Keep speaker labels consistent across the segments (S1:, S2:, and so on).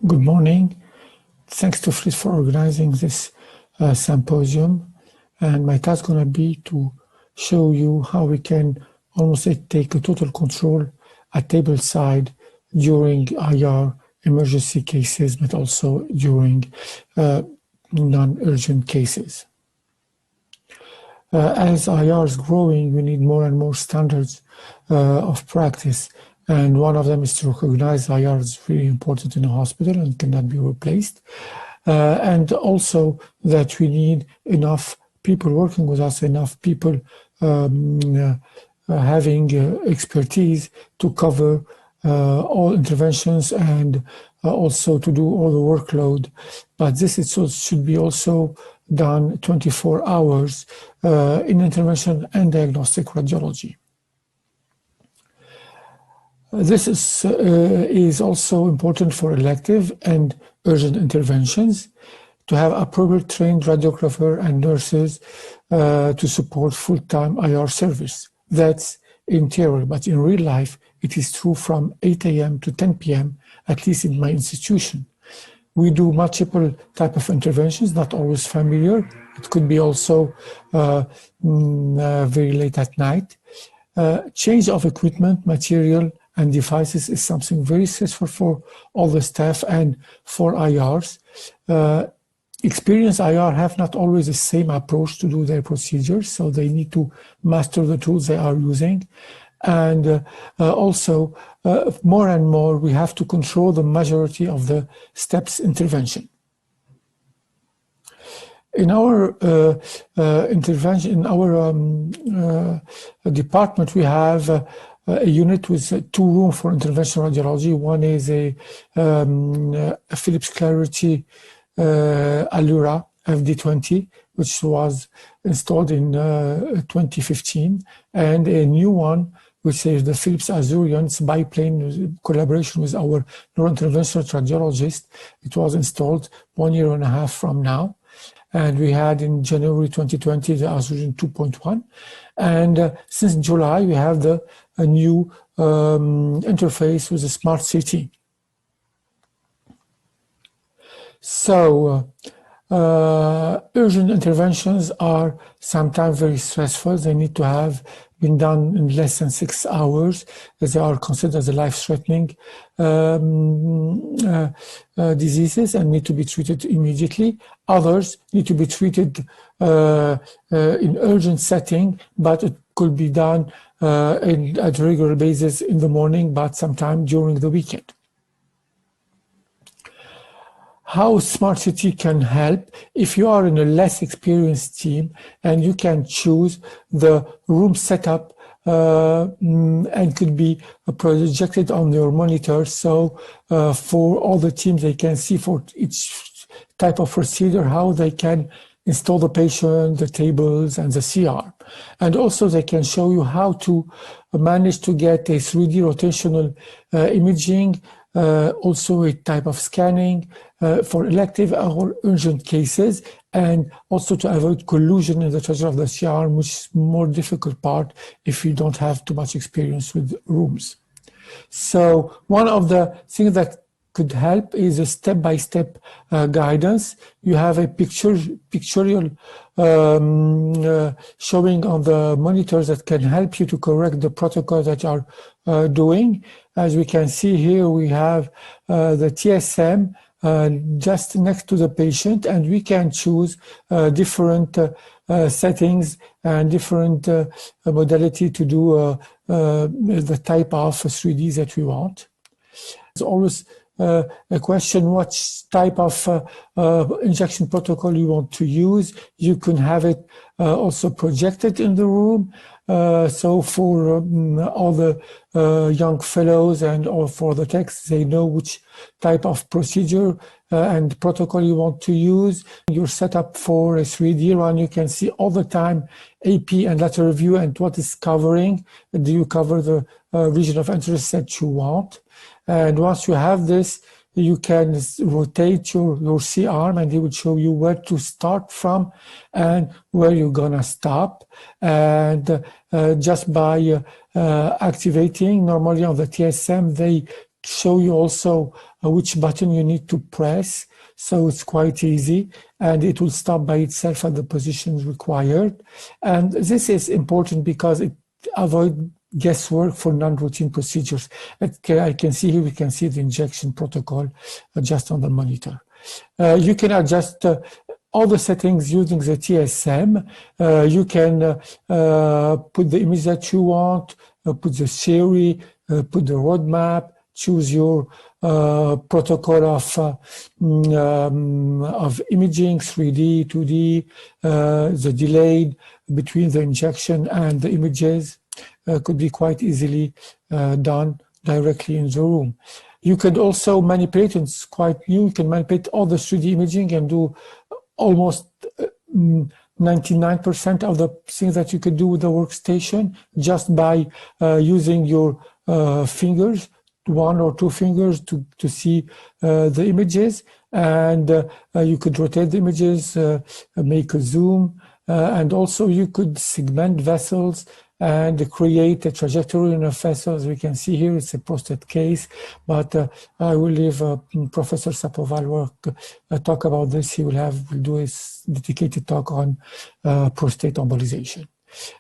S1: Good morning. Thanks to Fritz for organizing this symposium. And my task is going to be to show you how we can almost take a total control at table side during IR emergency cases, but also during non-urgent cases. As IR is growing, we need more and more standards of practice. And one of them is to recognize IR is very important in a hospital and cannot be replaced. And also that we need enough people working with us, enough people having expertise to cover all interventions and also to do all the workload. But this should be also done 24 hours in intervention and diagnostic radiology. This is also important for elective and urgent interventions to have appropriate trained radiographer and nurses to support full-time IR service. That's in theory, but in real life, it is true from 8 a.m. to 10 p.m., at least in my institution. We do multiple type of interventions, not always familiar. It could be also very late at night. Change of equipment, material, and devices is something very stressful for all the staff and for IRs. Experienced IR have not always the same approach to do their procedures, so they need to master the tools they are using. And also, more and more, we have to control the majority of the steps intervention. In our intervention, in our department, we have a unit with 2 rooms for interventional radiology. One is a Philips Clarity Allura FD20, which was installed in 2015, and a new one, which is the Philips Azurion biplane collaboration with our neurointerventional radiologist. It was installed 1.5 years from now. And we had in January 2020 the Azurion 2.1. And since July, we have a new interface with a smart CT. So urgent interventions are sometimes very stressful. They need to have been done in less than 6 hours, as they are considered as life-threatening diseases and need to be treated immediately. Others need to be treated in urgent setting, but it could be done at regular basis in the morning, but sometime during the weekend. How Smart City can help if you are in a less experienced team and you can choose the room setup and could be projected on your monitor. So for all the teams, they can see for each type of procedure how they can install the patient, the tables, and the CR. And also they can show you how to manage to get a 3D rotational imaging, also a type of scanning for elective or urgent cases, and also to avoid collusion in the treasure of the CR, which is more difficult part if you don't have too much experience with rooms. So one of the things that could help is a step-by-step guidance. You have a pictorial showing on the monitors that can help you to correct the protocol that you are doing. As we can see here, we have the TSM just next to the patient, and we can choose different settings and different modality to do the type of 3D that we want. It's always a question what type of injection protocol you want to use. You can have it also projected in the room. So for all the young fellows and or for the techs, they know which type of procedure and protocol you want to use. You're set up for a 3D run. You can see all the time AP and lateral view and what is covering. Do you cover the region of interest that you want? And once you have this, you can rotate your C-arm and it will show you where to start from and where you're gonna stop. And just by activating, normally on the TSM, they show you also which button you need to press. So it's quite easy, and it will stop by itself at the positions required. And this is important because it avoids guesswork for non-routine procedures. I can see here, we can see the injection protocol just on the monitor. You can adjust all the settings using the TSM. You can put the image that you want, put the theory, put the roadmap, choose your protocol of imaging, 3D, 2D, the delayed between the injection and the images could be quite easily done directly in the room. You could also manipulate, it's quite new, you can manipulate all the 3D imaging and do almost 99% of the things that you could do with the workstation just by using your fingers, 1 or 2 fingers to see the images, and you could rotate the images, make a zoom, and also you could segment vessels and create a trajectory in a vessel. As we can see here, it's a prostate case, but I will leave Professor Sapoval talk about this. He will do a dedicated talk on prostate embolization.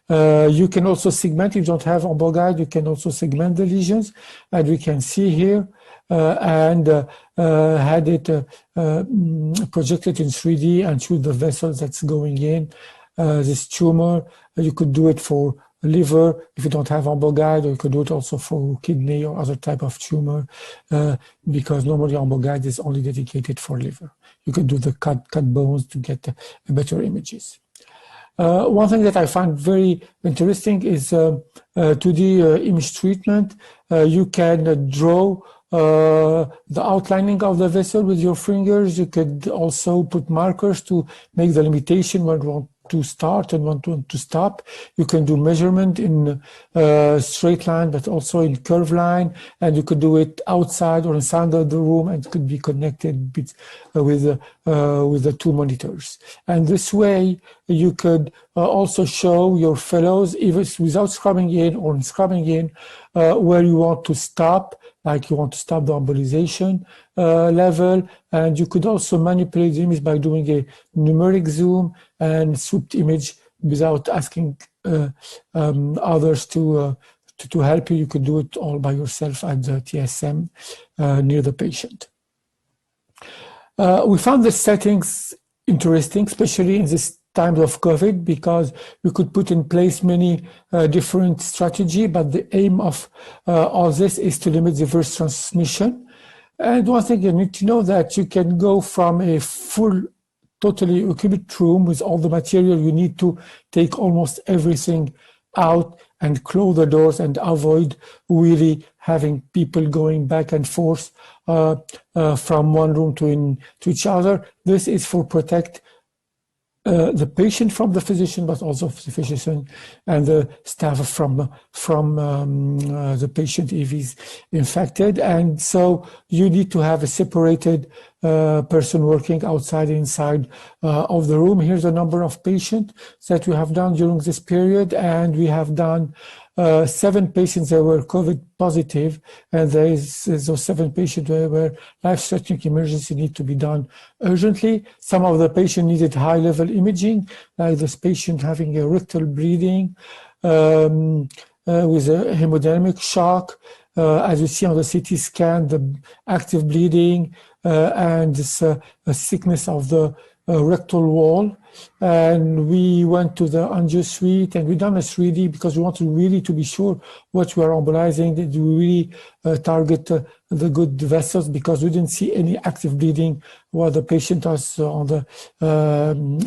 S1: You can also segment, if you don't have embolguide, you can also segment the lesions, and we can see here, and had it projected in 3D and show the vessels that's going in. This tumor, you could do it for liver if you don't have embolguide, or you could do it also for kidney or other type of tumor, because normally embolguide is only dedicated for liver. You could do the cut bones to get better images. One thing that I find very interesting is 2D image treatment. You can draw the outlining of the vessel with your fingers. You could also put markers to make the limitation when you want to start and want to stop. You can do measurement in straight line, but also in curved line, and you could do it outside or inside of the room, and it could be connected with the 2 monitors. And this way, you could also show your fellows, even without scrubbing in or scrubbing in, where you want to stop, like you want to stop the embolization level, and you could also manipulate the image by doing a numeric zoom and swooped image without asking others to help you. You could do it all by yourself at the TSM near the patient. We found the settings interesting, especially in this times of COVID, because we could put in place many different strategies, but the aim of all this is to limit the virus transmission. And one thing you need to know that you can go from a full, totally equipped room with all the material you need to take almost everything out and close the doors and avoid really having people going back and forth from one room to each other. This is for protect the patient from the physician, but also the physician and the staff from the patient if he's infected. And so you need to have a separated person working outside and inside of the room. Here's the number of patients that we have done during this period, and we have done 7 patients that were COVID positive, and those 7 patients where life-threatening emergency need to be done urgently. Some of the patients needed high-level imaging, like this patient having a rectal bleeding with a hemodynamic shock. As you see on the CT scan, the active bleeding and this thickness of the rectal wall. And we went to the angio suite, and we done a 3D because we wanted really to be sure what we are embolizing, that we really target the good vessels, because we didn't see any active bleeding while the patient was on the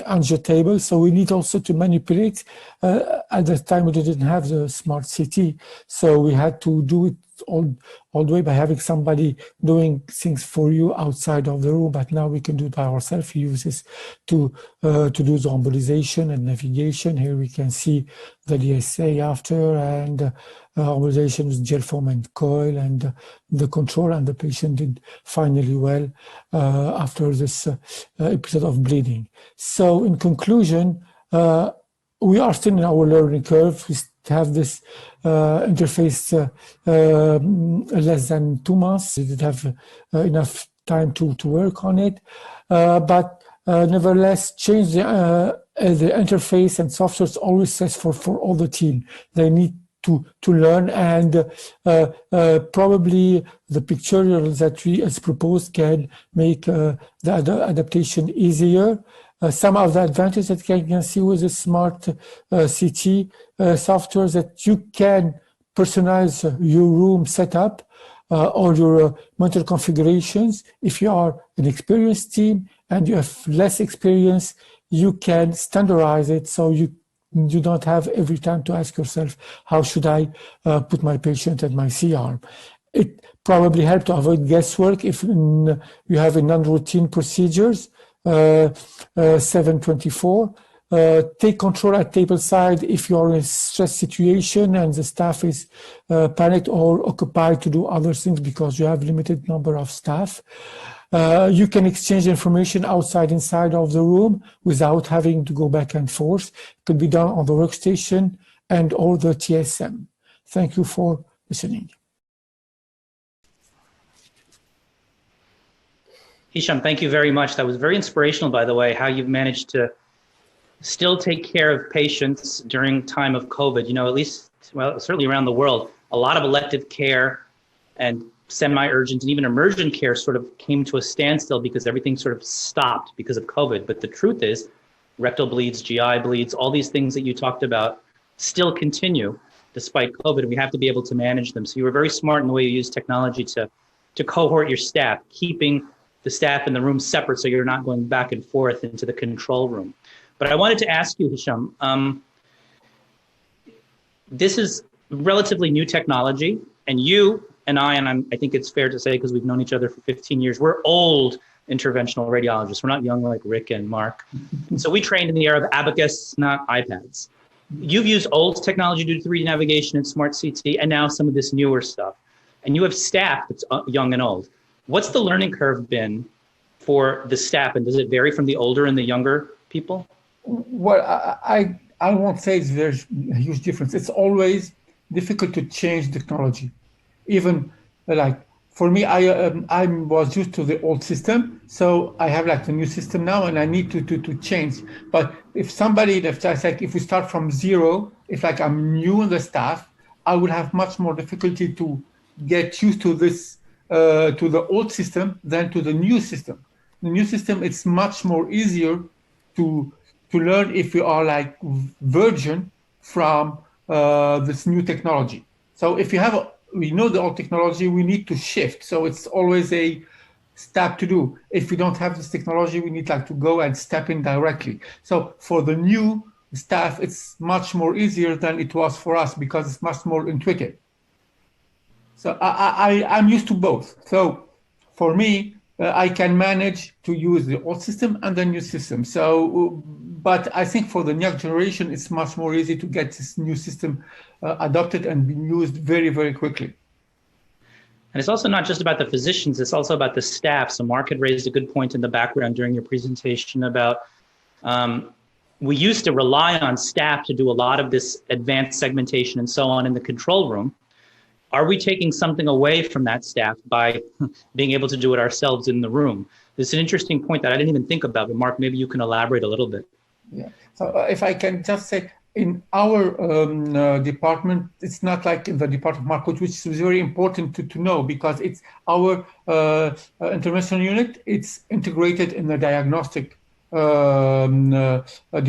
S1: angio table. So we need also to manipulate. At the time we didn't have the smart CT, so we had to do it all the way by having somebody doing things for you outside of the room. But now we can do it by ourselves. We use this to do the embolization and navigation. Here we can see the DSA after, and embolization with gel foam and coil, and the control, and the patient did finally well after this episode of bleeding. So in conclusion, we are still in our learning curve. We have this interface less than 2 months. We did have enough time to work on it, but nevertheless, change the interface and software is always says for all the team. They need to learn, and probably the pictorial that we as proposed can make the adaptation easier. Some of the advantages that you can see with the smart CT software that you can personalize your room setup or your monitor configurations. If you are an experienced team and you have less experience, you can standardize it so you don't have every time to ask yourself, how should I put my patient at my C-arm? It probably helps to avoid guesswork if you have a non-routine procedures. 724. Take control at table side if you're in a stress situation and the staff is panicked or occupied to do other things because you have limited number of staff. You can exchange information outside, inside of the room without having to go back and forth. It could be done on the workstation and or the TSM. Thank you for listening.
S2: Hisham, thank you very much. That was very inspirational, by the way, how you've managed to still take care of patients during time of COVID. You know, at least, well, certainly around the world, a lot of elective care and semi-urgent and even emergent care sort of came to a standstill because everything sort of stopped because of COVID. But the truth is, rectal bleeds, GI bleeds, all these things that you talked about still continue despite COVID. We have to be able to manage them. So you were very smart in the way you use technology to cohort your staff, keeping the staff in the room separate so you're not going back and forth into the control room. But I wanted to ask you, Hisham, this is relatively new technology, and you and I think it's fair to say, because we've known each other for 15 years, we're old interventional radiologists. We're not young like Rick and Mark. And so we trained in the era of abacus, not iPads. You've used old technology to do 3D navigation and smart CT, and now some of this newer stuff. And you have staff that's young and old. What's the learning curve been for the staff, and does it vary from the older and the younger people?
S1: Well, I won't say there's a huge difference. It's always difficult to change technology. Even like for me, I was used to the old system, so I have like the new system now, and I need to change. But if somebody, if we start from zero, if like I'm new in the staff, I would have much more difficulty to get used to this. To the old system than to the new system. The new system, it's much more easier to learn if you are like virgin from this new technology. So if you have, we know the old technology, we need to shift. So it's always a step to do. If we don't have this technology, we need like to go and step in directly. So for the new staff, it's much more easier than it was for us because it's much more intuitive. So I'm used to both. So for me, I can manage to use the old system and the new system. So, but I think for the next generation, it's much more easy to get this new system adopted and be used very, very quickly.
S2: And it's also not just about the physicians, it's also about the staff. So Mark had raised a good point in the background during your presentation about we used to rely on staff to do a lot of this advanced segmentation and so on in the control room. Are we taking something away from that staff by being able to do it ourselves in the room? This is an interesting point that I didn't even think about, but Mark, maybe you can elaborate a little bit.
S1: Yeah, so if I can just say, in our department, it's not like in the department of Mark, which is very important to know because it's our interventional unit, it's integrated in the diagnostic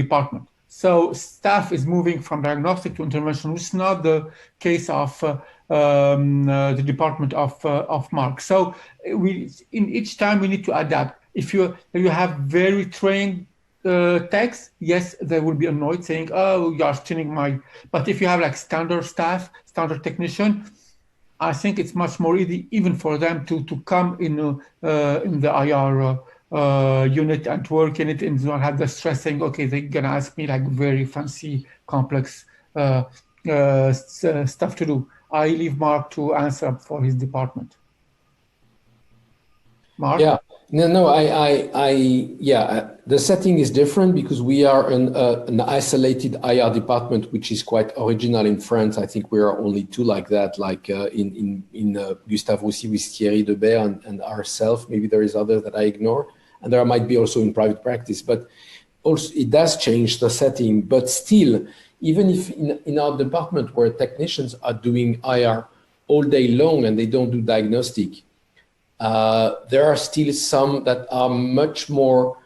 S1: department. So staff is moving from diagnostic to interventional, which is not the case of the department of Mark. So in each time we need to adapt. If you have very trained techs, yes, they will be annoyed saying, "Oh, you are stealing my." But if you have like standard staff, standard technician, I think it's much more easy even for them to come in the IR unit and work in it and not have the stress saying, okay, they're gonna ask me like very fancy, complex stuff to do. I leave Mark to answer for his department. Mark?
S3: Yeah, yeah, the setting is different because we are an isolated IR department, which is quite original in France. I think we are only two like that, like in Gustave Roussy with Thierry Debert and ourselves. Maybe there is others that I ignore, and there might be also in private practice. But also it does change the setting. But still, even if in our department where technicians are doing IR all day long and they don't do diagnostic, there are still some that are much more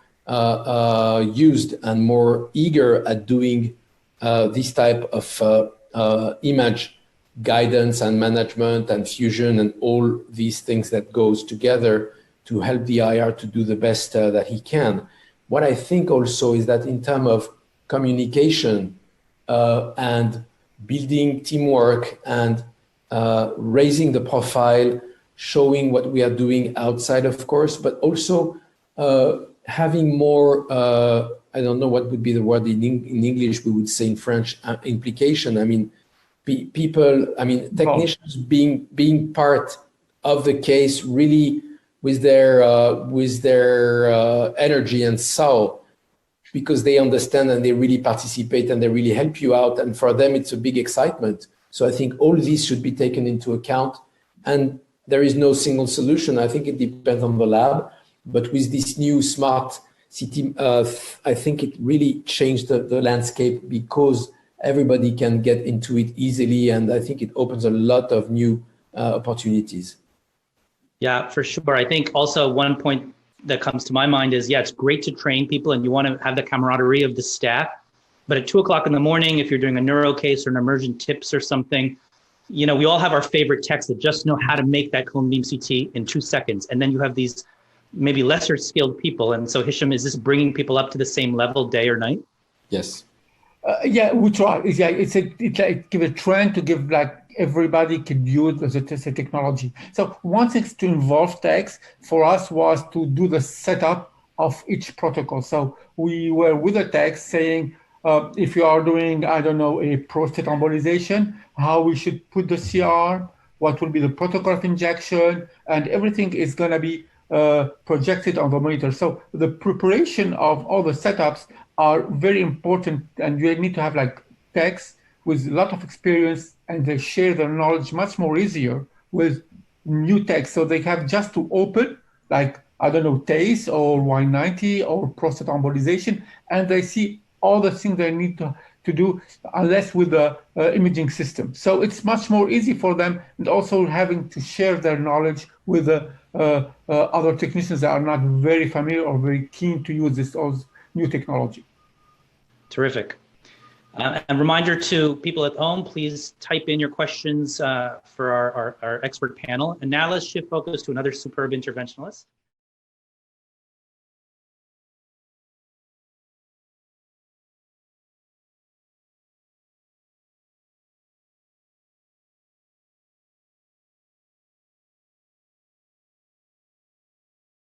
S3: used and more eager at doing this type of image guidance and management and fusion and all these things that goes together to help the IR to do the best that he can. What I think also is that in terms of communication and building teamwork and raising the profile, showing what we are doing outside, of course, but also having more, I don't know what would be the word in English, we would say in French, implication. I mean, people, I mean, technicians being part of the case really with their energy and soul, because they understand and they really participate and they really help you out. And for them, it's a big excitement. So I think all these should be taken into account. And there is no single solution. I think it depends on the lab. But with this new smart city, I think it really changed the landscape because everybody can get into it easily. And I think it opens a lot of new opportunities.
S2: Yeah, for sure. I think also one point that comes to my mind is, yeah, it's great to train people and you want to have the camaraderie of the staff. But at 2 o'clock in the morning, if you're doing a neuro case or an emergent tips or something, you know, we all have our favorite techs that just know how to make that cone beam CT in 2 seconds. And then you have these maybe lesser skilled people. And so Hisham, is this bringing people up to the same level day or night?
S3: Yes.
S1: Yeah, we try. It's like give a trend to give like everybody can use the technology. So one thing to involve techs for us was to do the setup of each protocol. So we were with the techs saying, if you are doing, I don't know, a prostate embolization, how we should put the CR, what will be the protocol of injection, and everything is going to be projected on the monitor. So the preparation of all the setups are very important, and you need to have like techs with a lot of experience, and they share their knowledge much more easier with new techs. So they have just to open, like, I don't know, TACE or Y90 or prostate embolization, and they see all the things they need to do, unless with the imaging system. So it's much more easy for them, and also having to share their knowledge with the other technicians that are not very familiar or very keen to use this new technology.
S2: Terrific. And reminder to people at home, please type in your questions for our expert panel. And now let's shift focus to another superb interventionalist.